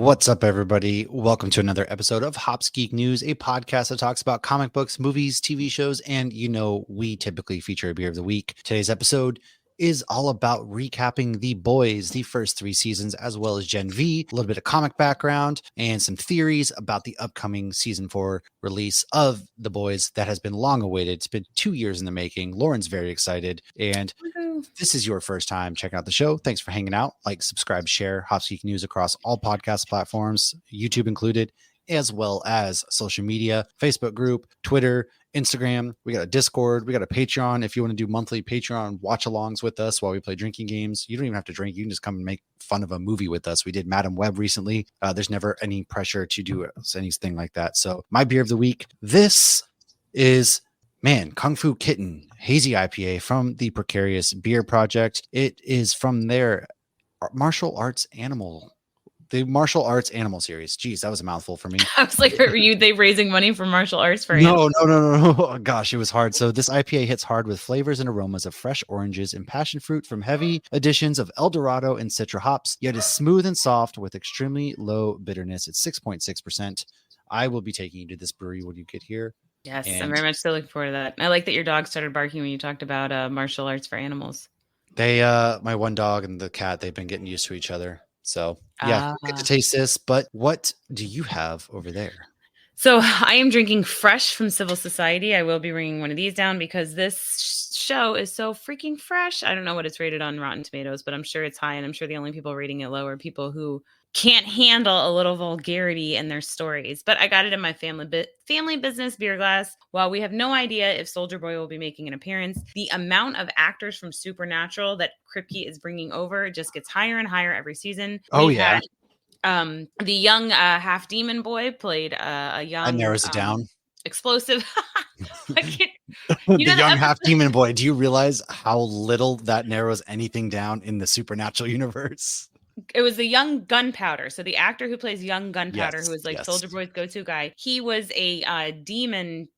What's up, everybody? Welcome to another episode of Hops Geek News, a podcast that talks about comic books, movies, TV shows, and we typically feature a beer of the week. Today's episode is all about recapping The Boys, the first 3 seasons, as well as Gen V, a little bit of comic background, and some theories about the upcoming season 4 release of The Boys that has been long awaited. It's been 2 years in the making. Lauren's very excited, and this is your first time checking out the show. Thanks for hanging out. Like, subscribe, share Hops Geek News across all podcast platforms, YouTube included, as well as social media, Facebook group, Twitter, Instagram. We got a Discord. We got a Patreon. If you want to do monthly Patreon watch-alongs with us while we play drinking games, you don't even have to drink. You can just come and make fun of a movie with us. We did Madam Web recently. There's never any pressure to do anything like that. So my beer of the week, this is... Kung Fu Kitten Hazy IPA from the Precarious Beer Project. It is from their martial arts animal series. Jeez, that was a mouthful for me. I was like, are they raising money for martial arts for No. Oh, gosh, it was hard. So this IPA hits hard with flavors and aromas of fresh oranges and passion fruit from heavy additions of El Dorado and Citra hops, yet is smooth and soft with extremely low bitterness. It's 6.6%. I will be taking you to this brewery when you get here. Yes, I'm very much still looking forward to that. I like that your dog started barking when you talked about martial arts for animals. They, my one dog and the cat, they've been getting used to each other. So yeah, get to taste this. But what do you have over there? So I am drinking fresh from Civil Society. I will be bringing one of these down because this show is so freaking fresh. I don't know what it's rated on Rotten Tomatoes, but I'm sure it's high. And I'm sure the only people rating it low are people who can't handle a little vulgarity in their stories. But I got it in my family business beer glass. While we have no idea if Soldier Boy will be making an appearance, the amount of actors from Supernatural that Kripke is bringing over just gets higher and higher every season. We've had, the young half demon boy played a young... That narrows it down. Explosive. The young half demon boy. Do you realize how little that narrows anything down in the Supernatural universe? It was the young Gunpowder. So the actor who plays young Gunpowder, who was like Soldier Boy's go-to guy, he was a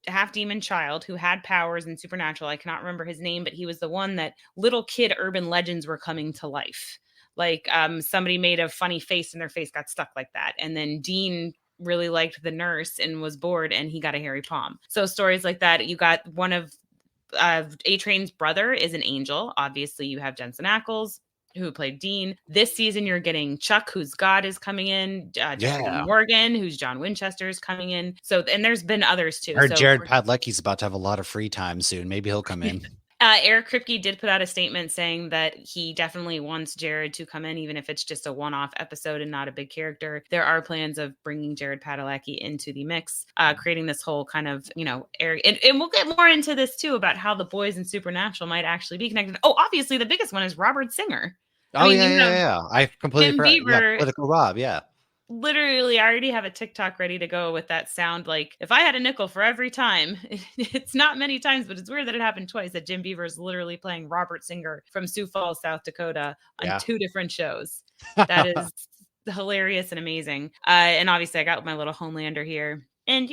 half demon child who had powers in Supernatural. I cannot remember his name, but he was the one that little kid urban legends were coming to life. Like somebody made a funny face and their face got stuck like that. And then Dean really liked the nurse and was bored and he got a hairy palm. So stories like that. You got one of A-Train's brother is an angel. Obviously, you have Jensen Ackles, who played Dean. This season, you're getting Chuck, whose God is coming in. Jeffrey Morgan, who's John Winchester, is coming in. So, and there's been others too. I heard Jared Padalecki's about to have a lot of free time soon. Maybe he'll come in. Eric Kripke did put out a statement saying that he definitely wants Jared to come in, even if it's just a one-off episode and not a big character. There are plans of bringing Jared Padalecki into the mix, creating this whole kind of, area. And we'll get more into this too about how the boys and Supernatural might actually be connected. Oh, obviously the biggest one is Robert Singer. I completely forgot. Political Rob, yeah. Literally, I already have a TikTok ready to go with that sound. Like, if I had a nickel for every time, it's not many times, but it's weird that it happened twice, that Jim Beaver is literally playing Robert Singer from Sioux Falls, South Dakota on 2 different shows. That is hilarious and amazing. And obviously, I got my little Homelander here. And,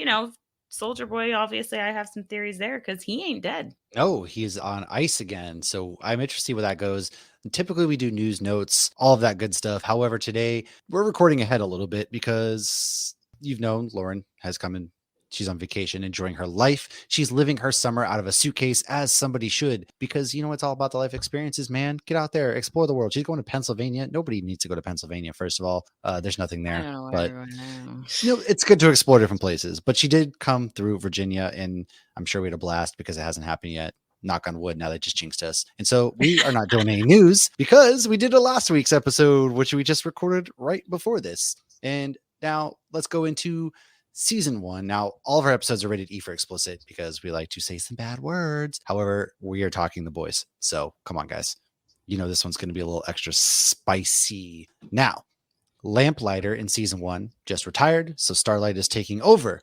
Soldier Boy, obviously, I have some theories there because he ain't dead. No, he's on ice again. So I'm interested where that goes. Typically, we do news notes, all of that good stuff. However, today we're recording ahead a little bit because Lauren has come in. She's on vacation, enjoying her life. She's living her summer out of a suitcase, as somebody should, because it's all about the life experiences, man. Get out there, explore the world. She's going to Pennsylvania. Nobody needs to go to Pennsylvania, first of all. There's nothing there. But it's good to explore different places. But she did come through Virginia, and I'm sure we had a blast because it hasn't happened yet. Knock on wood, now they just jinxed us. And so we are not doing any news because we did a last week's episode, which we just recorded right before this. And now let's go into season 1. Now, all of our episodes are rated E for explicit because we like to say some bad words. However, we are talking The Boys. So come on, guys. This one's going to be a little extra spicy. Now, Lamplighter in season 1 just retired. So Starlight is taking over.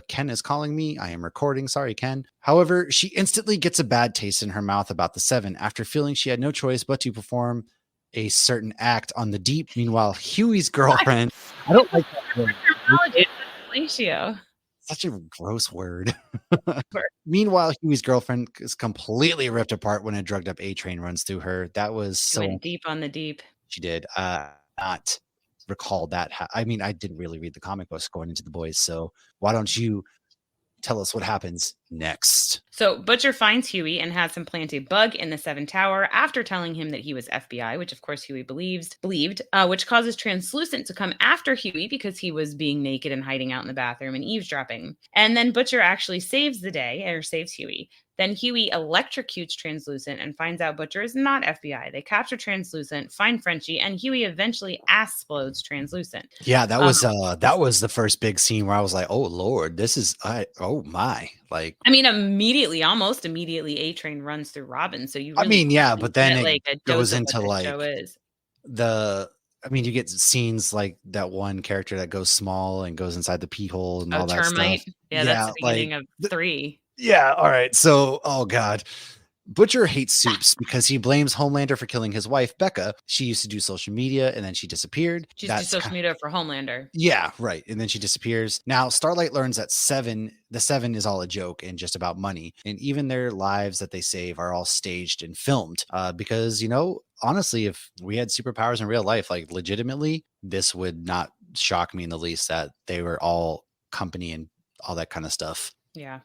Ken is calling me. I am recording. Sorry, Ken. However, she instantly gets a bad taste in her mouth about the 7 after feeling she had no choice but to perform a certain act on the Deep. Meanwhile, Huey's girlfriend... I don't like that word. Fellatio. Such a gross word. Meanwhile, Huey's girlfriend is completely ripped apart when a drugged up A-Train runs through her. That was so... Went deep on the deep. She did. Not recall that. I mean, I didn't really read the comic books going into The Boys, so why don't you tell us what happens next? So Butcher finds Huey and has him plant a bug in the Seven Tower after telling him that he was FBI, which of course Huey believed, which causes Translucent to come after Huey because he was being naked and hiding out in the bathroom and eavesdropping. And then Butcher actually saves the day, or saves Huey. Then Huey electrocutes Translucent and finds out Butcher is not FBI. They capture Translucent, find Frenchie, and Huey eventually explodes Translucent. Yeah, that was the first big scene where I was like, "Oh Lord, this is oh my!" Like, I mean, almost immediately, A-Train runs through Robin. So you really, I mean, yeah, but then it like a goes dose of into what like show is. I mean, you get scenes like that one character that goes small and goes inside the pee hole and all that Termite. stuff. Yeah, that's the beginning of 3. Yeah, all right. So, oh god. Butcher hates Soups because he blames Homelander for killing his wife, Becca. She used to do social media and then she disappeared. She used to do social media for Homelander. Yeah, right. And then she disappears. Now, Starlight learns that the Seven is all a joke and just about money. And even their lives that they save are all staged and filmed. Because, you know, honestly, if we had superpowers in real life, like legitimately, this would not shock me in the least that they were all company and all that kind of stuff. Yeah.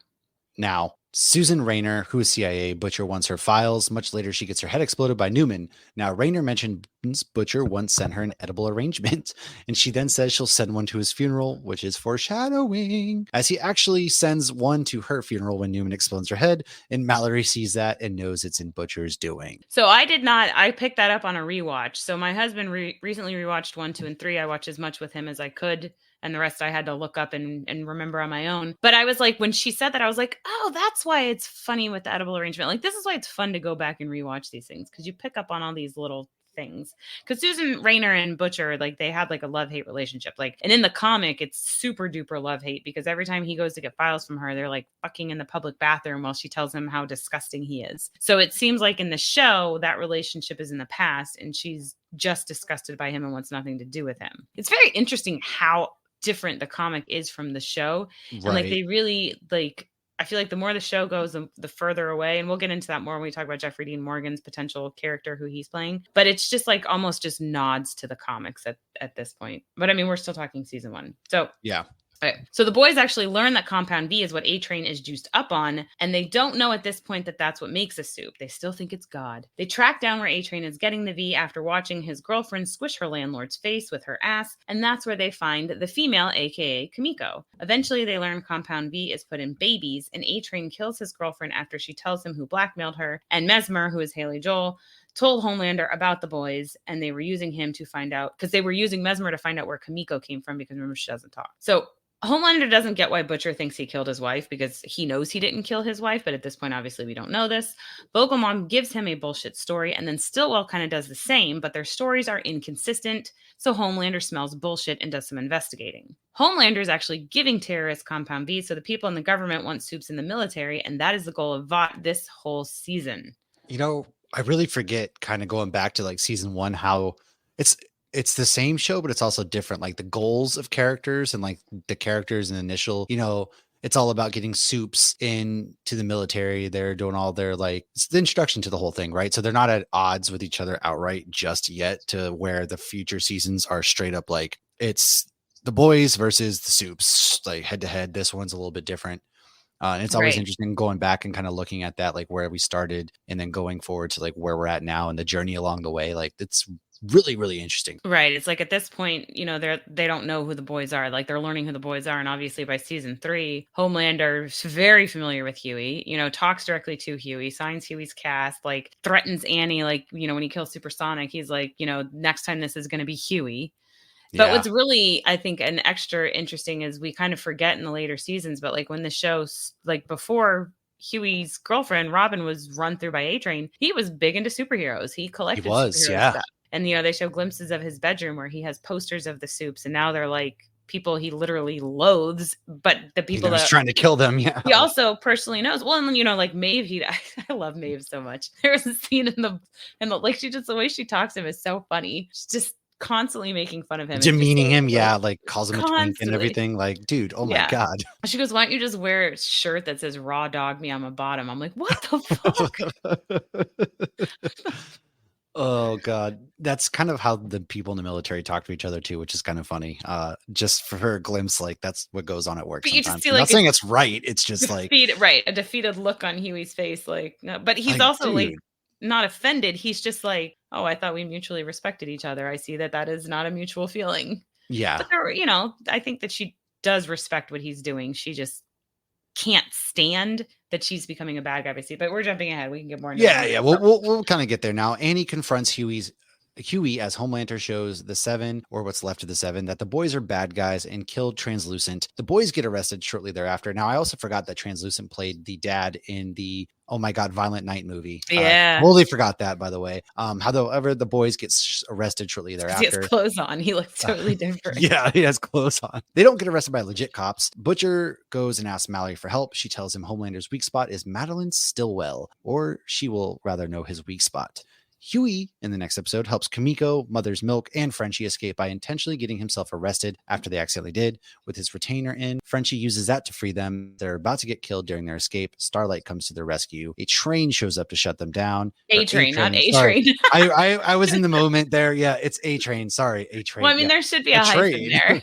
Now, Susan Rayner, who is CIA, Butcher wants her files. Much later, she gets her head exploded by Newman. Now, Rayner mentions Butcher once sent her an edible arrangement, and she then says she'll send one to his funeral, which is foreshadowing, as he actually sends one to her funeral when Newman explodes her head, and Mallory sees that and knows it's in Butcher's doing. So I picked that up on a rewatch. So my husband recently rewatched 1, 2, and 3. I watched as much with him as I could, and the rest I had to look up and remember on my own. But I was like, when she said that, I was like, oh, that's why it's funny with the edible arrangement. Like, this is why it's fun to go back and rewatch these things, because you pick up on all these little things. Because Susan Rayner and Butcher, like, they had like a love-hate relationship. Like, and in the comic, it's super duper love-hate, because every time he goes to get files from her, they're like fucking in the public bathroom while she tells him how disgusting he is. So it seems like in the show, that relationship is in the past, and she's just disgusted by him and wants nothing to do with him. It's very interesting how different the comic is from the show. Right. And like, they really, like, I feel like the more the show goes, the further away, and we'll get into that more when we talk about Jeffrey Dean Morgan's potential character, who he's playing. But it's just like almost just nods to the comics at this point. But I mean, we're still talking season 1. So yeah. Right. So the boys actually learn that Compound V is what A-Train is juiced up on, and they don't know at this point that that's what makes a soup. They still think it's God. They track down where A-Train is getting the V after watching his girlfriend squish her landlord's face with her ass, and that's where they find the female, aka Kimiko. Eventually, they learn Compound V is put in babies, and A-Train kills his girlfriend after she tells him who blackmailed her, and Mesmer, who is Haley Joel, told Homelander about the boys, and they were using him to find out, because they were using Mesmer to find out where Kimiko came from, because remember, she doesn't talk. So Homelander doesn't get why Butcher thinks he killed his wife, because he knows he didn't kill his wife, but at this point, obviously, we don't know this. Vogelbaum gives him a bullshit story, and then Stillwell kind of does the same, but their stories are inconsistent, so Homelander smells bullshit and does some investigating. Homelander is actually giving terrorists Compound V, so the people in the government want soups in the military, and that is the goal of Vought this whole season. You know, I really forget, kind of going back to like season 1, how it's the same show, but it's also different. Like the goals of characters and like the characters in the initial, you know, it's all about getting soups into the military. They're doing all their, like, it's the introduction to the whole thing, right? So they're not at odds with each other outright just yet, to where the future seasons are straight up like it's the boys versus the soups, like head to head. This one's a little bit different. And it's always interesting going back and kind of looking at that, like where we started and then going forward to like where we're at now and the journey along the way. Like it's really, really interesting. Right. It's like at this point, you know, they don't know who the boys are. Like they're learning who the boys are. And obviously by season 3, Homelander's very familiar with Huey, you know, talks directly to Huey, signs Huey's cast, like threatens Annie. Like, you know, when he kills Supersonic, he's like, you know, next time this is going to be Huey. But what's really, I think, an extra interesting is we kind of forget in the later seasons, but like when the show, like before Huey's girlfriend, Robin, was run through by A-Train, he was big into superheroes. He collected superhero stuff. And, you know, they show glimpses of his bedroom where he has posters of the soups, and now they're like people he literally loathes, but the people that trying to kill them. Yeah. He also personally knows. Well, and you know, like Maeve, I love Maeve so much. There was a scene in the like, she just, the way she talks to him is so funny. She's just constantly making fun of him, demeaning him, like calls him a twink and everything. Like, dude, oh my god. She goes, "Why don't you just wear a shirt that says raw dog me, I'm a bottom?" I'm like, what the fuck? Oh God, that's kind of how the people in the military talk to each other too, which is kind of funny. Just for a glimpse, like that's what goes on at work But you just sometimes. see I'm not like saying it's right. It's just like, a defeated look on Huey's face, like, no, but he's like, also like dude, not offended. He's just like, oh, I thought we mutually respected each other. I see that that is not a mutual feeling. yeah, But there, I think that she does respect what he's doing. She just can't stand that she's becoming a bad guy, basically. But we're jumping ahead. We can get more into yeah, that. yeah. We'll kind of get there now. Annie confronts Huey as Homelander shows the Seven, or what's left of the Seven, that the boys are bad guys and killed Translucent. The boys get arrested shortly thereafter. Now, I also forgot that Translucent played the dad in the, oh my God, Violent Night movie. Yeah. Totally forgot that, by the way. However, the boys get arrested shortly Because he has thereafter. clothes on. He looks totally different. Yeah, he has clothes on. They don't get arrested by legit cops. Butcher goes and asks Mallory for help. She tells him Homelander's weak spot is Madeline Stillwell, or she will rather know his weak spot. Huey, in the next episode, helps Kimiko, Mother's Milk, and Frenchie escape by intentionally getting himself arrested after they accidentally did. With his retainer in, Frenchie uses that to free them. They're about to get killed during their escape. Starlight comes to their rescue. A train shows up to shut them down. A-Train, not Sorry. A-Train. I was in the moment there. Yeah, it's A-Train. Sorry, A-Train. Well, I mean, yeah. there should be a hyphen there.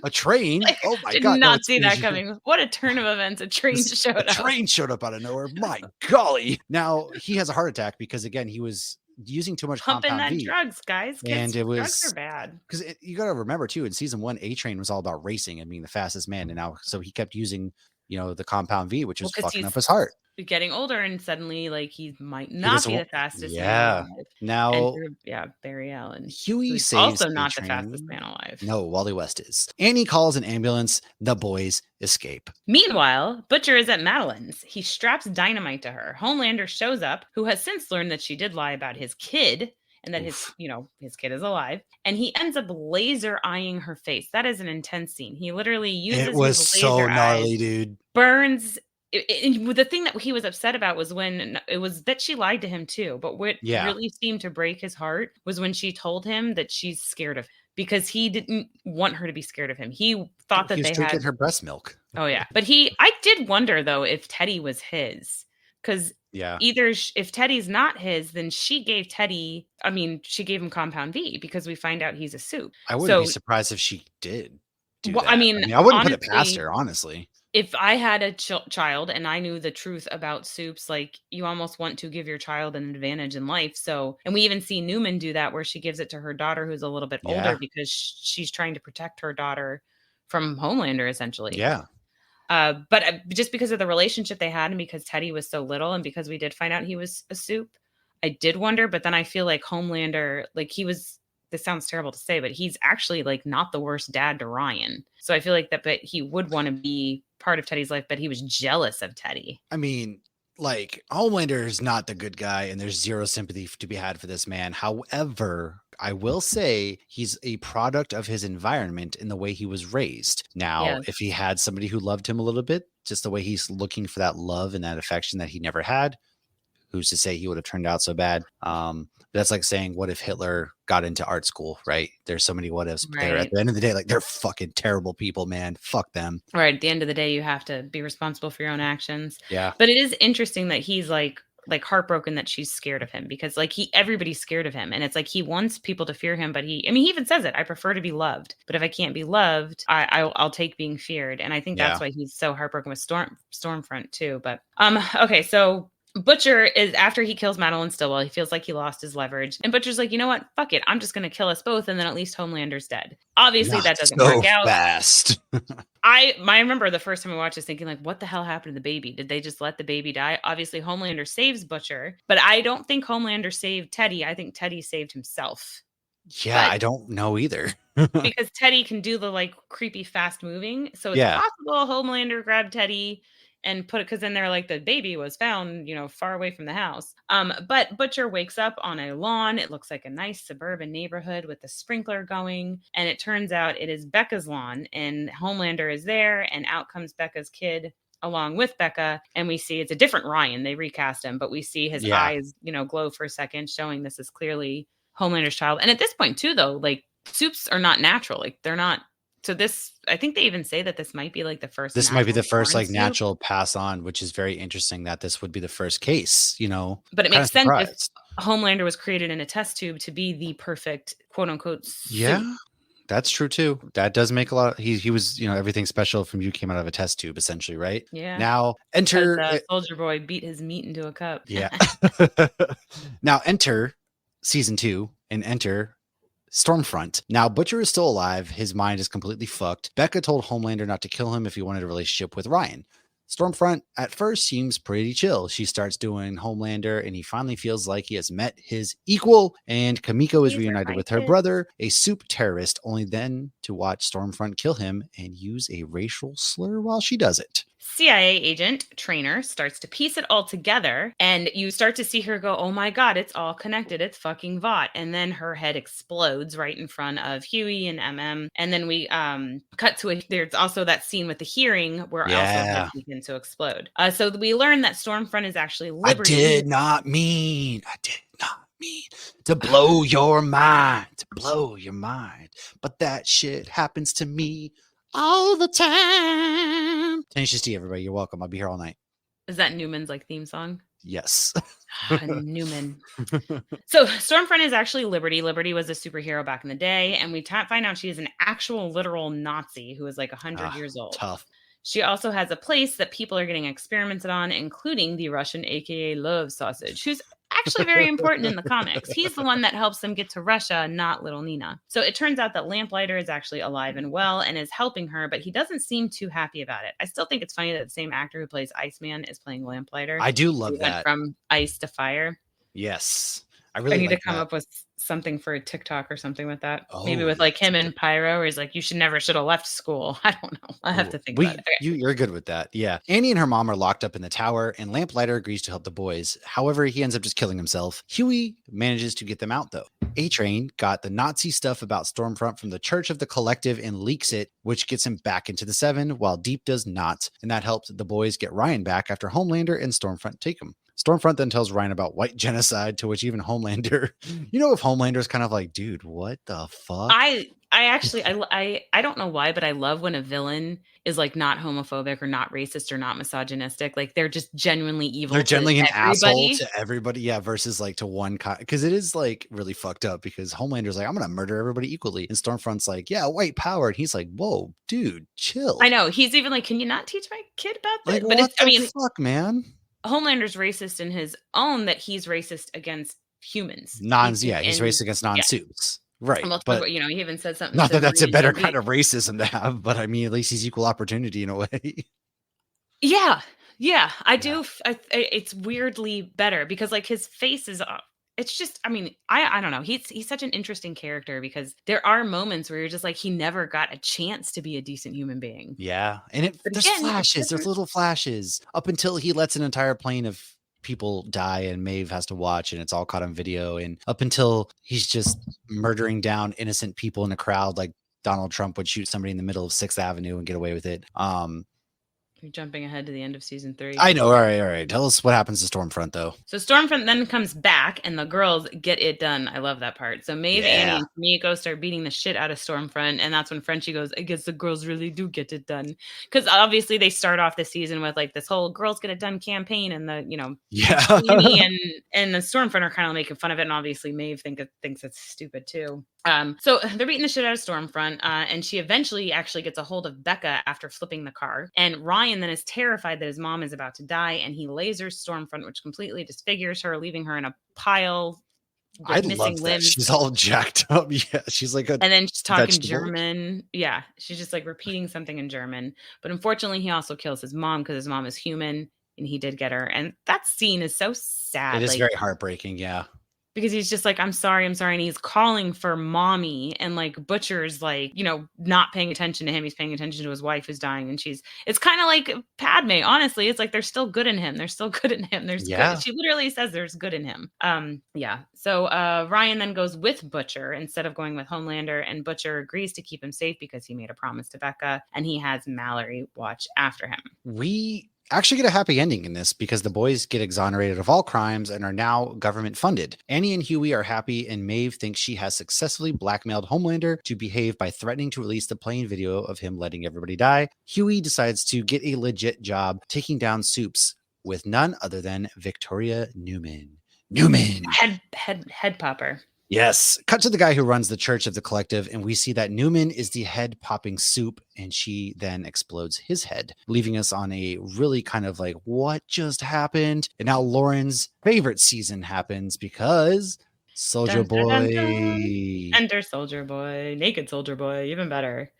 A train? Like, Oh my did God. not see that coming. What a turn of events. A train showed up. A train showed up out of nowhere. My golly. Now, he has a heart attack because, again, he was using too much Pumping compound that V. drugs, guys. And it was, drugs are bad. because you got to remember too, in season 1, A-Train was all about racing and being the fastest man. And now, so he kept using, the compound V, which was fucking up his heart. Getting older, and suddenly, like, he might not be the fastest man alive. Now, Barry Allen. Huey saves also not A-Train. the fastest man alive. No, Wally West is. Annie calls an ambulance. The boys escape. Meanwhile, Butcher is at Madeline's. He straps dynamite to her. Homelander shows up, who has since learned that she did lie about his kid and that his kid is alive. And he ends up laser eyeing her face. That is an intense scene. He literally uses it was his so laser gnarly, eyes, dude. burns. The thing that he was upset about was when it was that she lied to him too. But what really seemed to break his heart was when she told him that she's scared of him, because he didn't want her to be scared of him. He thought that they had her breast milk. Oh yeah, but I did wonder though if Teddy was his, because either if Teddy's not his, then she gave Teddy. I mean, she gave him Compound V, because we find out he's a soup. I wouldn't be surprised if she did. Well, I mean, I wouldn't put it past her, honestly. If I had a child and I knew the truth about soups, like, you almost want to give your child an advantage in life. So, and we even see Newman do that, where she gives it to her daughter, who's a little bit older, because she's trying to protect her daughter from Homelander, essentially. Yeah. But just because of the relationship they had, and because Teddy was so little, and because we did find out he was a soup, I did wonder. But then I feel like Homelander, like, this sounds terrible to say, but he's actually, like, not the worst dad to Ryan. So I feel like but he would want to be part of Teddy's life, but he was jealous of Teddy. I mean, like, Homelander is not the good guy, and there's zero sympathy to be had for this man. However, I will say he's a product of his environment in the way he was raised. Now, if he had somebody who loved him a little bit, just the way he's looking for that love and that affection that he never had, who's to say he would have turned out so bad? That's like saying, what if Hitler got into art school, right? There's so many what ifs. Right. At the end of the day, like, they're fucking terrible people, man. Fuck them. Right. At the end of the day, you have to be responsible for your own actions. Yeah. But it is interesting that he's like heartbroken that she's scared of him, because like everybody's scared of him. And it's like, he wants people to fear him, but he even says it, I prefer to be loved, but if I can't be loved, I'll take being feared. And I think that's why he's so heartbroken with Stormfront too. But, okay. So Butcher is, after he kills Madeline Stillwell, he feels like he lost his leverage. And Butcher's like, you know what? Fuck it. I'm just going to kill us both. And then at least Homelander's dead. Obviously, that doesn't work out. Fast. I remember the first time I watched this thinking, like, what the hell happened to the baby? Did they just let the baby die? Obviously, Homelander saves Butcher, but I don't think Homelander saved Teddy. I think Teddy saved himself. Yeah, I don't know either. Because Teddy can do the, like, creepy fast moving. So it's possible Homelander grabbed Teddy and put it, because then they're like, the baby was found, far away from the house. But Butcher wakes up on a lawn. It looks like a nice suburban neighborhood with the sprinkler going. And it turns out it is Becca's lawn, and Homelander is there, and out comes Becca's kid along with Becca. And we see it's a different Ryan. They recast him, but we see his eyes, glow for a second, showing this is clearly Homelander's child. And at this point too, though, like, soups are not natural. Like, they're not. So this, I think they even say that this might be like the first. This might be the first, like, natural pass on, which is very interesting that this would be the first case, But it makes sense if Homelander was created in a test tube to be the perfect quote unquote suit. Yeah. That's true too. That does make a lot. He was, everything special from you came out of a test tube, essentially, right? Yeah. Now enter Soldier Boy beat his meat into a cup. Yeah. Now enter season 2 and enter Stormfront. Now Butcher is still alive. His mind is completely fucked. Becca told Homelander not to kill him if he wanted a relationship with Ryan. Stormfront at first seems pretty chill. She starts doing Homelander and he finally feels like he has met his equal. And Kamiko is reunited with her brother, a soup terrorist, only then to watch Stormfront kill him and use a racial slur while she does it. CIA agent Trainer starts to piece it all together, and you start to see her go, oh my God, it's all connected. It's fucking Vought. And then her head explodes right in front of Huey and MM. And then we cut to there's also that scene with the hearing where also heads begin to explode. So we learn that Stormfront is actually Liberty. I did not mean to blow your mind, but that shit happens to me all the time. Tenacious D, everybody. You're welcome. I'll be here all night. Is that Newman's theme song? Yes. Newman. So Stormfront is actually Liberty. Liberty was a superhero back in the day, and we find out she is an actual literal Nazi who is 100 years old. Tough. She also has a place that people are getting experimented on, including the Russian, aka Love Sausage, who's actually very important in the comics. He's the one that helps them get to Russia, not little Nina. So it turns out that Lamplighter is actually alive and well and is helping her, but he doesn't seem too happy about it. I still think it's funny that the same actor who plays Iceman is playing Lamplighter. I do love that. Went from ice to fire. Yes. I need to come up with something for a TikTok or something with that. Maybe with him and Pyro, where he's like, you should have left school. I don't know. I have to think about it. Okay. You're good with that. Yeah. Annie and her mom are locked up in the tower, and Lamplighter agrees to help the boys. However, he ends up just killing himself. Huey manages to get them out, though. A-Train got the Nazi stuff about Stormfront from the Church of the Collective and leaks it, which gets him back into the Seven, while Deep does not. And that helped the boys get Ryan back after Homelander and Stormfront take him. Stormfront then tells Ryan about white genocide, to which even Homelander, if Homelander's kind of like, dude, what the fuck? I don't know why, but I love when a villain is not homophobic or not racist or not misogynistic. They're just genuinely evil. They're genuinely an asshole to everybody. Yeah. Versus to one, because it is really fucked up because Homelander's I'm going to murder everybody equally. And Stormfront's yeah, white power. And he's whoa, dude, chill. I know. He's even can you not teach my kid about that? But what the fuck, man? Homelander's racist in his own that he's racist against humans. He's racist against non-suits. Yeah. Right. But he even said something. Not that that's a better kind of racism to have, but I mean, at least he's equal opportunity in a way. Yeah. Yeah. I do. It's weirdly better because his face is it's just, I don't know. He's such an interesting character because there are moments where you're just he never got a chance to be a decent human being. Yeah. And there's little flashes up until he lets an entire plane of people die and Maeve has to watch and it's all caught on video. And up until he's just murdering down innocent people in a crowd, like Donald Trump would shoot somebody in the middle of 6th Avenue and get away with it. You're jumping ahead to the end of season 3. I know. All right. Tell us what happens to Stormfront, though. So Stormfront then comes back, and the girls get it done. I love that part. So Maeve, Annie, and Kamiko start beating the shit out of Stormfront, and that's when Frenchie goes, I guess the girls really do get it done. Because obviously they start off the season with this whole girls get it done campaign, and the, Annie and the Stormfront are kind of making fun of it, and obviously Maeve thinks it's stupid, too. So they're beating the shit out of Stormfront, and she eventually actually gets a hold of Becca after flipping the car. And Ryan then is terrified that his mom is about to die, and he lasers Stormfront, which completely disfigures her, leaving her in a pile with missing limbs. She's all jacked up. Yeah, she's and then she's talking German. Yeah, she's just repeating something in German. But unfortunately, he also kills his mom because his mom is human, and he did get her. And that scene is so sad. It is very heartbreaking. Yeah. Because he's just I'm sorry. And he's calling for mommy, and Butcher's not paying attention to him. He's paying attention to his wife who's dying. And it's kind of like Padme, honestly. It's there's still good in him. There's still good in him. Good. She literally says there's good in him. Yeah. So Ryan then goes with Butcher instead of going with Homelander, and Butcher agrees to keep him safe because he made a promise to Becca, and he has Mallory watch after him. We actually get a happy ending in this because the boys get exonerated of all crimes and are now government funded. Annie and Huey are happy, and Maeve thinks she has successfully blackmailed Homelander to behave by threatening to release the plane video of him letting everybody die. Huey decides to get a legit job taking down Soups with none other than Victoria Newman. Newman. Head popper. Yes. Cut to the guy who runs the Church of the Collective, and we see that Newman is the head popping soup, and she then explodes his head, leaving us on a really kind of like, what just happened? And now Lauren's favorite season happens because Soldier Boy. Enter Soldier Boy. Naked Soldier Boy. Even better.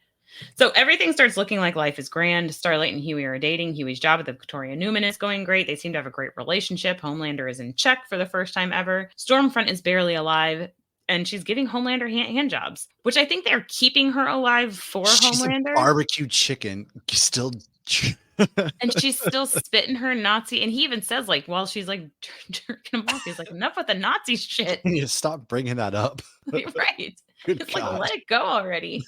So everything starts looking like life is grand. Starlight and Huey are dating. Huey's job at the Victoria Newman is going great. They seem to have a great relationship. Homelander is in check for the first time ever. Stormfront is barely alive, and she's giving Homelander hand jobs, which I think they're keeping her alive for She's Homelander. A barbecue chicken. Still. And she's still spitting her Nazi. And he even says, like, while she's like jerking him off, he's like, enough with the Nazi shit. You stop bringing that up. Right. Good it's God. like, let it go already.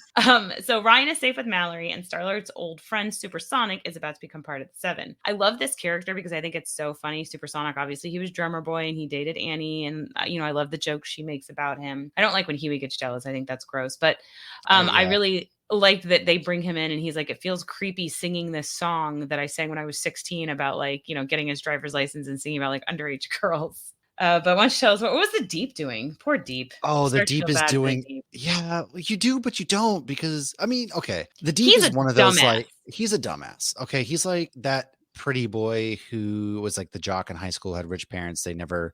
So Ryan is safe with Mallory, and Star-Lord's old friend Supersonic is about to become part of the Seven. I love this character because I think it's so funny. Supersonic, obviously, he was drummer boy and he dated Annie, and I love the jokes she makes about him. I don't like when Huey gets jealous. I think that's gross, but yeah. I really liked that they bring him in, and he's like, it feels creepy singing this song that I sang when I was 16 about like, getting his driver's license and singing about like underage girls. But why don't you tell us what was the Deep doing? Poor Deep. Oh, the Deep is doing. Yeah, you do, but you don't, because I mean, okay, the Deep is one of those like, he's a dumbass. Okay, he's like that pretty boy who was like the jock in high school, had rich parents. They never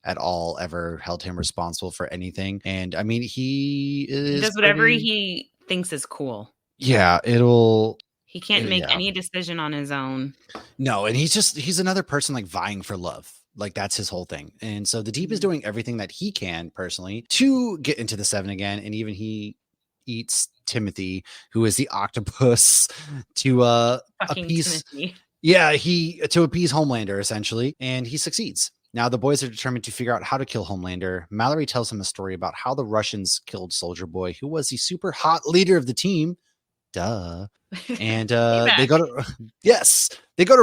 at all ever held him responsible for anything. And I mean, he does whatever he thinks is cool. Yeah, he can't make any decision on his own. No, and he's another person like vying for love. Like that's his whole thing. And so the Deep is doing everything that he can personally to get into the Seven again. And even he eats Timothy, who is the octopus, to appease. Timothy. Yeah, to appease Homelander essentially, and he succeeds. Now the boys are determined to figure out how to kill Homelander. Mallory tells him a story about how the Russians killed Soldier Boy, who was the super hot leader of the team. Duh. And they go to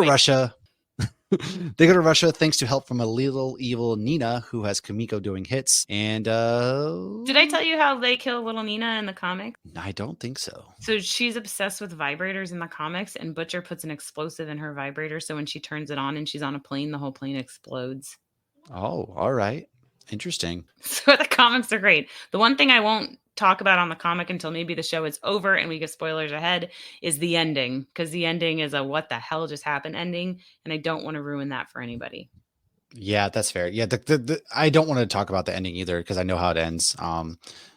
Russia. They go to Russia thanks to help from a little evil Nina, who has Kimiko doing hits. And did I tell you how they kill little Nina in the comic? I don't think so. So she's obsessed with vibrators in the comics, and Butcher puts an explosive in her vibrator, so when she turns it on and she's on a plane, the whole plane explodes. Oh, all right. Interesting. So the comics are great. The one thing I won't talk about on the comic until maybe the show is over and we get spoilers ahead is the ending, because the ending is a what the hell just happened ending, and I don't want to ruin that for anybody. Yeah, that's fair. Yeah, I don't want to talk about the ending either because I know how it ends.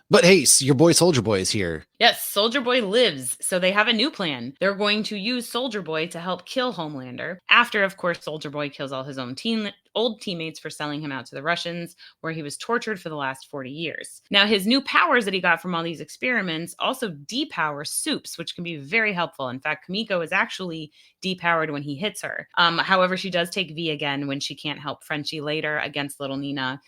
But hey, your boy Soldier Boy is here. Yes, Soldier Boy lives. So they have a new plan. They're going to use Soldier Boy to help kill Homelander. After, of course, Soldier Boy kills all his own old teammates for selling him out to the Russians, where he was tortured for the last 40 years. Now, his new powers that he got from all these experiments also depower Soups, which can be very helpful. In fact, Kimiko is actually depowered when he hits her. However, she does take V again when she can't help Frenchie later against little Nina.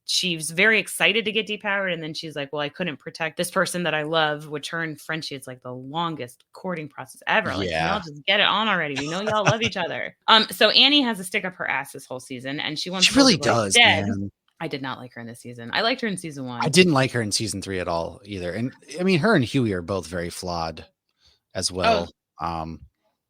She's very excited to get depowered, and then she's like, well, I couldn't protect this person that I love, which her and Frenchie, it's like the longest courting process ever. Like, y'all just get it on already. We know y'all love each other. So Annie has a stick up her ass this whole season, and she wants. She really does. Dead. Man. I did not like her in this season. I liked her in season 1. I didn't like her in season 3 at all either. And I mean, her and Huey are both very flawed as well. Oh.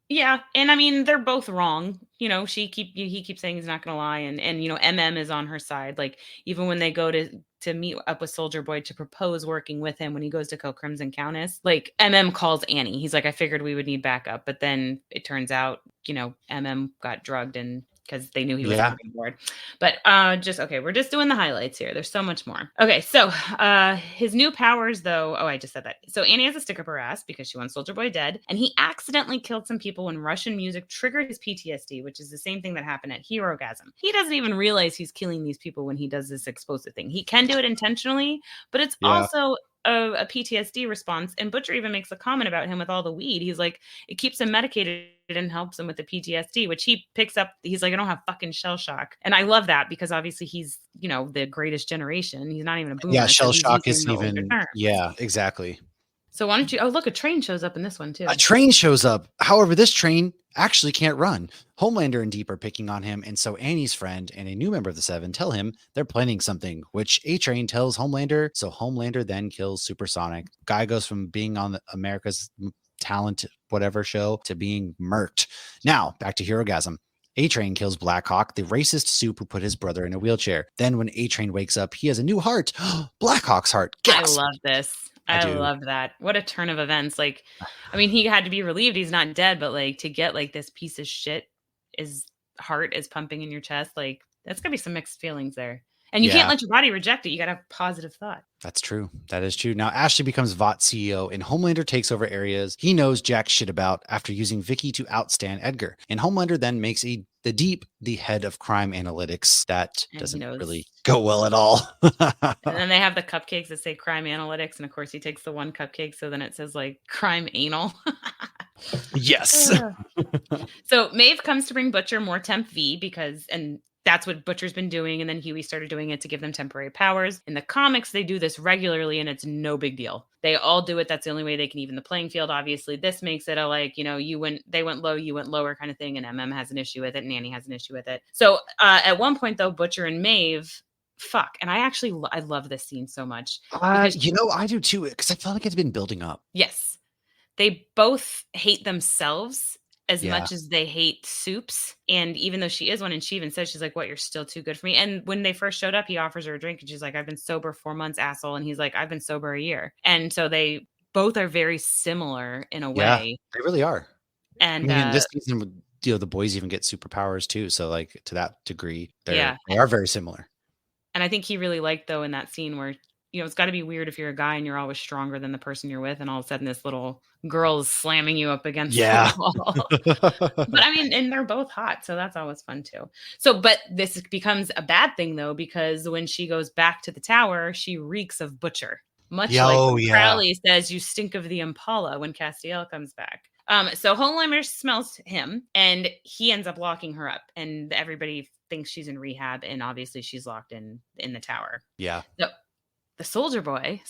Yeah, and I mean, they're both wrong. He keeps saying he's not going to lie, and MM is on her side. Like, even when they go to meet up with Soldier Boy to propose working with him when he goes to kill Crimson Countess, like MM calls Annie. He's like, I figured we would need backup, but then it turns out, MM got drugged and because they knew he was on board. But we're just doing the highlights here. There's so much more. Okay, so his new powers, though. Oh, I just said that. So Annie has a stick up her ass because she wants Soldier Boy dead, and he accidentally killed some people when Russian music triggered his PTSD, which is the same thing that happened at Herogasm. He doesn't even realize he's killing these people when he does this explosive thing. He can do it intentionally, but it's also a PTSD response. And Butcher even makes a comment about him with all the weed. He's like, it keeps him medicated and helps him with the PTSD, which he picks up. He's like, I don't have fucking shell shock. And I love that because obviously he's, the greatest generation. He's not even a boomer. Yeah, shell shock isn't even. Yeah, exactly. So why don't you? Oh, look, a train shows up in this one too. A train shows up. However, this train actually can't run. Homelander and Deep are picking on him, and so Annie's friend and a new member of the Seven tell him they're planning something, which A-Train tells Homelander. So Homelander then kills Supersonic. Guy goes from being on America's Talent whatever show to being murked. Now back to Herogasm. A-Train kills Blackhawk, the racist soup who put his brother in a wheelchair. Then when A-Train wakes up, he has a new heart. Blackhawk's heart. Gasp! I love this. I I do. love that. What a turn of events. Like, I mean, he had to be relieved he's not dead, but like to get like this piece of shit is heart is pumping in your chest, like that's gonna be some mixed feelings there. And you can't let your body reject it. You gotta have positive thought. That's true. That is true. Now, Ashley becomes Vought CEO, and Homelander takes over areas he knows jack shit about after using Vicky to outstand Edgar. And Homelander then makes the Deep the head of crime analytics. That doesn't really go well at all. And then they have the cupcakes that say crime analytics. And of course, he takes the one cupcake. So then it says like crime anal. Yes. So Maeve comes to bring Butcher more Temp V and that's what Butcher's been doing. And then Huey started doing it to give them temporary powers. In the comics, they do this regularly and it's no big deal. They all do it. That's the only way they can even the playing field. Obviously, this makes it a like, they went low, you went lower kind of thing. And MM has an issue with it. And Nanny has an issue with it. So at one point, though, Butcher and Maeve fuck. And I love this scene so much. I do too, because I felt like it's been building up. Yes. They both hate themselves as much as they hate Soups. And even though she is one, and she even says, she's like, what, you're still too good for me. And when they first showed up, he offers her a drink and she's like, I've been sober 4 months, asshole. And he's like, I've been sober a year. And so they both are very similar in a way. They really are. And this season, the boys even get superpowers too. So like to that degree, they are very similar. And I think he really liked though in that scene where, it's got to be weird if you're a guy and you're always stronger than the person you're with. And all of a sudden this little girl is slamming you up against the wall. But I mean, and they're both hot. So that's always fun too. So, but this becomes a bad thing though, because when she goes back to the tower, she reeks of Butcher. Much like Crowley says, you stink of the Impala when Castiel comes back. So Homelander smells him and he ends up locking her up and everybody thinks she's in rehab. And obviously she's locked in the tower. Yeah. So, the Soldier Boy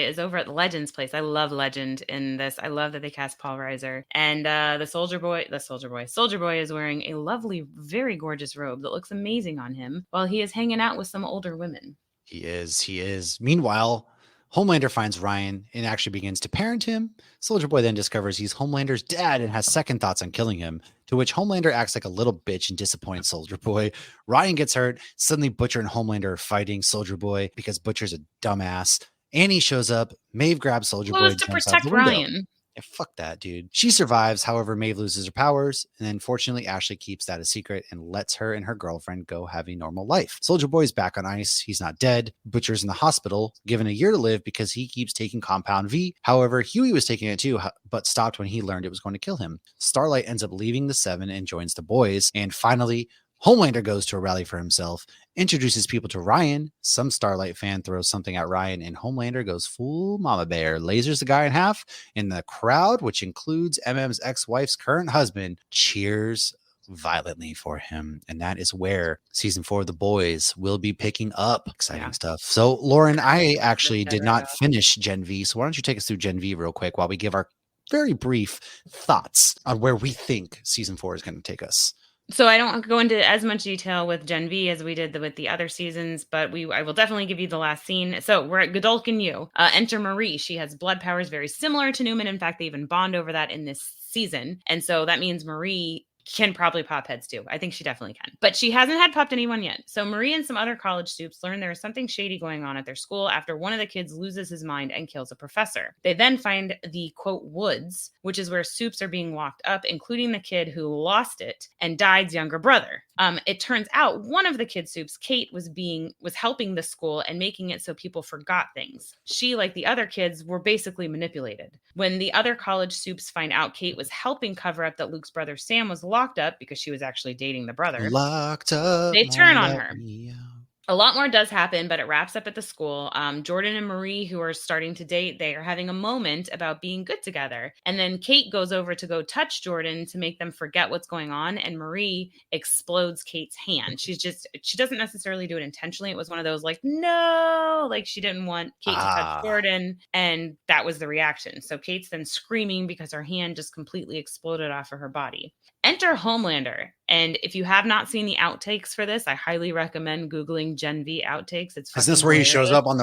is over at Legend's place. I love Legend in this. I love that they cast Paul Reiser. And the Soldier Boy is wearing a lovely, very gorgeous robe that looks amazing on him while he is hanging out with some older women. He is. Meanwhile, Homelander finds Ryan and actually begins to parent him. Soldier Boy then discovers he's Homelander's dad and has second thoughts on killing him, to which Homelander acts like a little bitch and disappoints Soldier Boy. Ryan gets hurt. Suddenly, Butcher and Homelander are fighting Soldier Boy because Butcher's a dumbass. Annie shows up. Maeve grabs Soldier Boy. To protect Ryan. Yeah, fuck that, dude. She survives. However, Maeve loses her powers. And then fortunately, Ashley keeps that a secret and lets her and her girlfriend go have a normal life. Soldier Boy's back on ice. He's not dead. Butcher's in the hospital, given a year to live because he keeps taking Compound V. However, Huey was taking it too, but stopped when he learned it was going to kill him. Starlight ends up leaving the Seven and joins the boys. And finally, Homelander goes to a rally for himself, introduces people to Ryan. Some Starlight fan throws something at Ryan, and Homelander goes full mama bear, lasers the guy in half, and the crowd, which includes MM's ex-wife's current husband, cheers violently for him. And that is where season 4 of The Boys will be picking up. Exciting stuff. So, Lauren, I actually did not finish Gen V, so why don't you take us through Gen V real quick while we give our very brief thoughts on where we think season 4 is going to take us. So I don't go into as much detail with Gen V as we did with the other seasons, but I will definitely give you the last scene. So we're at Godolkin U. Enter Marie. She has blood powers very similar to Newman. In fact, they even bond over that in this season. And so that means Marie can probably pop heads too. I think she definitely can. But she hasn't had popped anyone yet. So Marie and some other college soups learn there is something shady going on at their school after one of the kids loses his mind and kills a professor. They then find the, quote, woods, which is where soups are being locked up, including the kid who lost it and died's younger brother. It turns out one of the kid soups, Kate, was helping the school and making it so people forgot things. She, like the other kids, were basically manipulated. When the other college soups find out Kate was helping cover up that Luke's brother Sam was locked up because she was actually dating the brother, locked up, they turn on her. A lot more does happen, but it wraps up at the school. Jordan and Marie, who are starting to date, they are having a moment about being good together. And then Kate goes over to go touch Jordan to make them forget what's going on. And Marie explodes Kate's hand. She doesn't necessarily do it intentionally. It was one of those like, no, like she didn't want Kate to touch Jordan. And that was the reaction. So Kate's then screaming because her hand just completely exploded off of her body. Enter Homelander. And if you have not seen the outtakes for this, I highly recommend Googling Gen V outtakes. It's Is this fucking where he hilarious. shows up on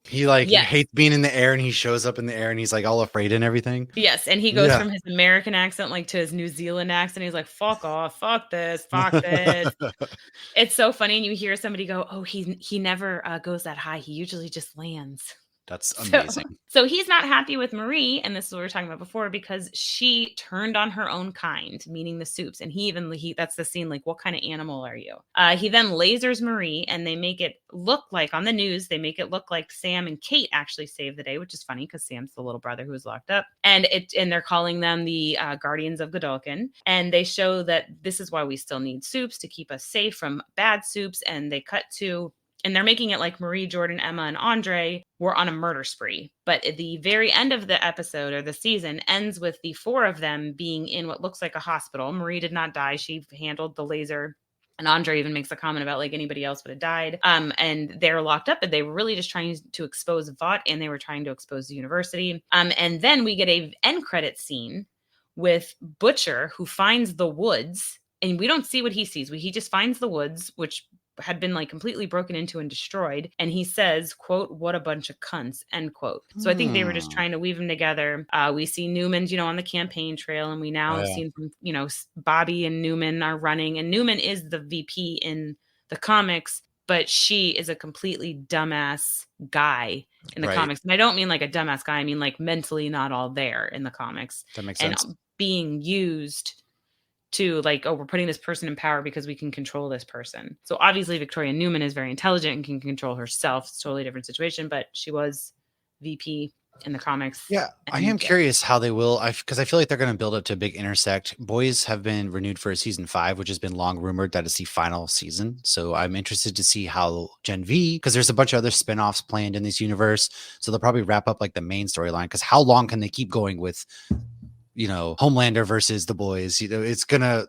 he Yes. hates being in the air and he shows up in the air and he's like all afraid and everything? Yes, and he goes from his American accent like to his New Zealand accent. He's like, "Fuck off, fuck this, fuck this." It's so funny, and you hear somebody go, "Oh, he never goes that high. He usually just lands." That's amazing. So he's not happy with Marie, and this is what we were talking about before, because she turned on her own kind, meaning the Supes. And that's the scene, like, what kind of animal are you? He then lasers Marie, and they make it look like, on the news, they make it look like Sam and Kate actually saved the day, which is funny because Sam's the little brother who was locked up. And they're calling them the Guardians of Godolkin. And they show that this is why we still need Supes to keep us safe from bad Supes. And they cut to, and they're making it like Marie, Jordan, Emma, and Andre were on a murder spree. But at the very end of the episode, or the season, ends with the four of them being in what looks like a hospital. Marie did not die. She handled the laser. And Andre even makes a comment about, like, anybody else would have died. And they're locked up, and they were really just trying to expose Vought, and they were trying to expose the university. And then we get a end credit scene with Butcher, who finds the woods, and we don't see what he sees. He just finds the woods, which had been like completely broken into and destroyed. And he says, quote, "What a bunch of cunts," end quote. So I think they were just trying to weave them together. We see Newman, on the campaign trail, and we now have seen from, Bobby and Newman are running, and Newman is the VP in the comics, but she is a completely dumbass guy in the comics. And I don't mean like a dumbass guy. I mean like mentally not all there in the comics. That makes sense. And being used to, like, oh, we're putting this person in power because we can control this person. So obviously Victoria Newman is very intelligent and can control herself. It's a totally different situation, but she was VP in the comics. Yeah, I am curious how they will, because I feel like they're going to build up to a big intersect. Boys have been renewed for a season 5, which has been long rumored that it's the final season. So I'm interested to see how Gen V, because there's a bunch of other spinoffs planned in this universe. So they'll probably wrap up like the main storyline, because how long can they keep going with Homelander versus the boys? It's one of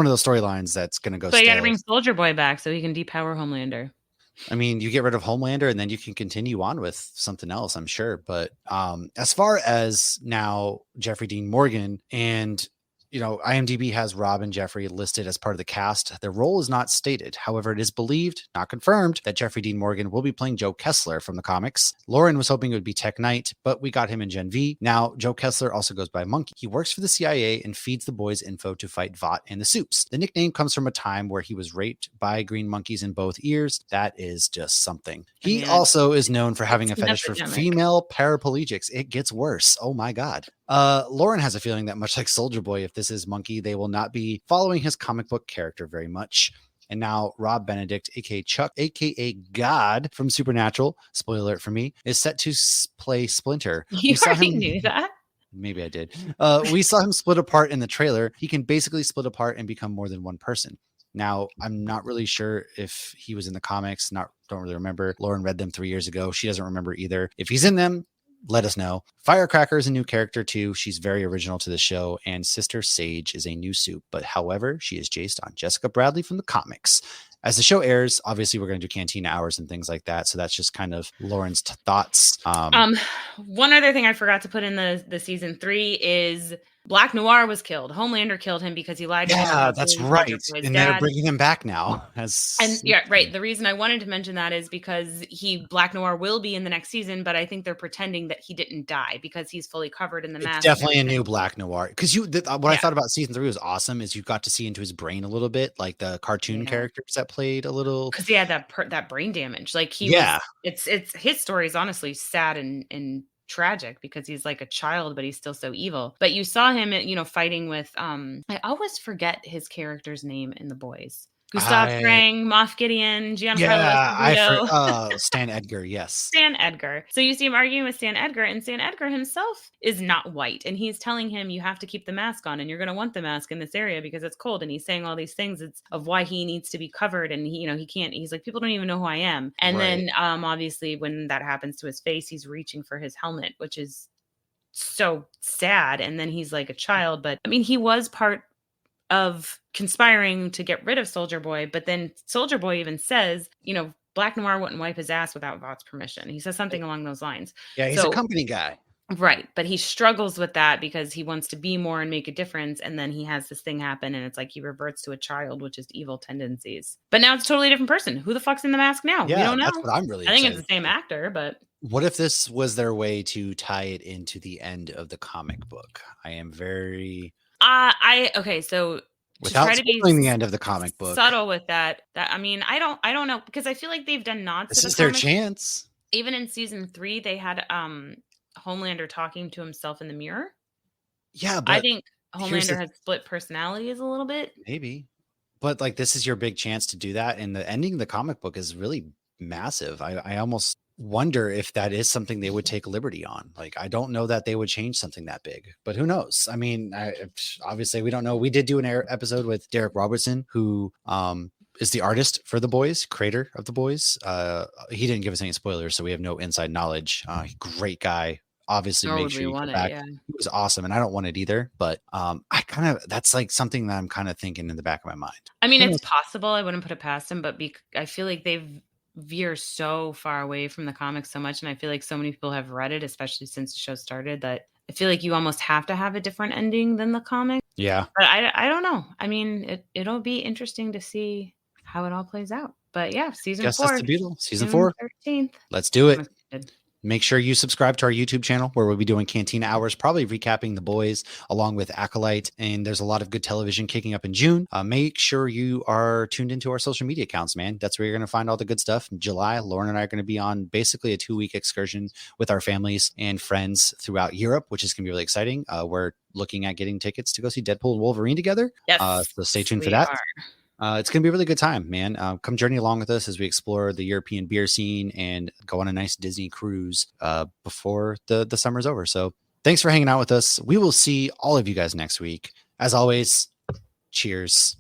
those storylines that's gonna go. So you got to bring Soldier Boy back so he can depower Homelander. I mean, you get rid of Homelander and then you can continue on with something else, I'm sure. But as far as now, Jeffrey Dean Morgan and IMDb has Rob and Jeffrey listed as part of the cast. Their role is not stated. However, it is believed, not confirmed, that Jeffrey Dean Morgan will be playing Joe Kessler from the comics. Lauren was hoping it would be Tech Knight, but we got him in Gen V. Now, Joe Kessler also goes by Monkey. He works for the CIA and feeds the boys info to fight Vought and the Supes. The nickname comes from a time where he was raped by green monkeys in both ears. That is just something. He also is known for having a fetish for female paraplegics. It gets worse. Oh my God. Lauren has a feeling that much like Soldier Boy, if this is Monkey, they will not be following his comic book character very much. And now Rob Benedict, aka Chuck, aka God from Supernatural, spoiler alert for me, is set to play Splinter. You already knew that? Maybe I did. We saw him split apart in the trailer. He can basically split apart and become more than one person. Now, I'm not really sure if he was in the comics. Don't really remember. Lauren read them 3 years ago. She doesn't remember either. If he's in them, let us know. Firecracker is a new character too. She's very original to the show, and Sister Sage is a new Supe, but however, she is based on Jessica Bradley from the comics. As the show airs, obviously we're going to do Cantina hours and things like that. So that's just kind of Lauren's thoughts. One other thing I forgot to put in the season 3 is Black Noir was killed. Homelander killed him because he lied to him. Yeah, that's right. And they're bringing him back now. The reason I wanted to mention that is because Black Noir will be in the next season, but I think they're pretending that he didn't die because he's fully covered in the mask. It's definitely a new Black Noir. Because I thought about season 3 was awesome is you got to see into his brain a little bit, like the cartoon characters that played a little. Because he had that brain damage. Like it's his story is honestly sad and tragic because he's like a child, but he's still so evil. But you saw him, fighting with I always forget his character's name in The Boys. Gustav Frang, Moff Gideon, Giancarlo Stan Edgar, yes. Stan Edgar. So you see him arguing with Stan Edgar, and Stan Edgar himself is not white. And he's telling him, you have to keep the mask on, and you're going to want the mask in this area because it's cold. And he's saying all these things of why he needs to be covered. And he can't, he's like, people don't even know who I am. And then obviously when that happens to his face, he's reaching for his helmet, which is so sad. And then he's like a child, but I mean, he was part of conspiring to get rid of Soldier Boy, but then Soldier Boy even says, Black Noir wouldn't wipe his ass without Vought's permission. He says something along those lines. Yeah, he's a company guy. Right, but he struggles with that because he wants to be more and make a difference, and then he has this thing happen, and it's like he reverts to a child, which is evil tendencies. But now it's a totally different person. Who the fuck's in the mask now? We Yeah, don't that's know. what I'm really I think it's excited the same for. actor, but What if this was their way to tie it into the end of the comic book? I am very okay, so to without try to be spoiling the end of the comic book. subtle with that I mean, I don't know because I feel like they've done nods This to the is their comic. chance. Even in season 3, they had Homelander talking to himself in the mirror. Yeah, I but think here's Homelander the has split personalities a little bit. maybe. But like this is your big chance to do that. And the ending of the comic book is really massive. I almost wonder if that is something they would take liberty on. Like I don't know that they would change something that big, but who knows? I mean, obviously we don't know. We did do an episode with Derek Robertson, who is the artist for The Boys, creator of The Boys. He didn't give us any spoilers, so we have no inside knowledge. Great guy. Obviously, Nor make would sure we you go want it, back. yeah. It was awesome, and I don't want it either. But I kind of that's like something that I'm kind of thinking in the back of my mind. I mean, Who it's knows? possible. I wouldn't put it past him, but I feel like they've veer so far away from the comics so much, and I feel like so many people have read it, especially since the show started, that I feel like you almost have to have a different ending than the comic. Yeah, But I don't know. I mean, it'll be interesting to see how it all plays out. But yeah, season guess that's 4, the Beetle. Season June 4. 13th. Let's do I'm it. excited. Make sure you subscribe to our YouTube channel where we'll be doing Cantina Hours, probably recapping The Boys along with Acolyte. And there's a lot of good television kicking up in June. Make sure you are tuned into our social media accounts, man. That's where you're going to find all the good stuff. In July, Lauren and I are going to be on basically a 2-week excursion with our families and friends throughout Europe, which is going to be really exciting. We're looking at getting tickets to go see Deadpool and Wolverine together. Yes. So stay tuned for that. It's going to be a really good time, man. Come journey along with us as we explore the European beer scene and go on a nice Disney cruise before the summer's over. So thanks for hanging out with us. We will see all of you guys next week. As always, cheers.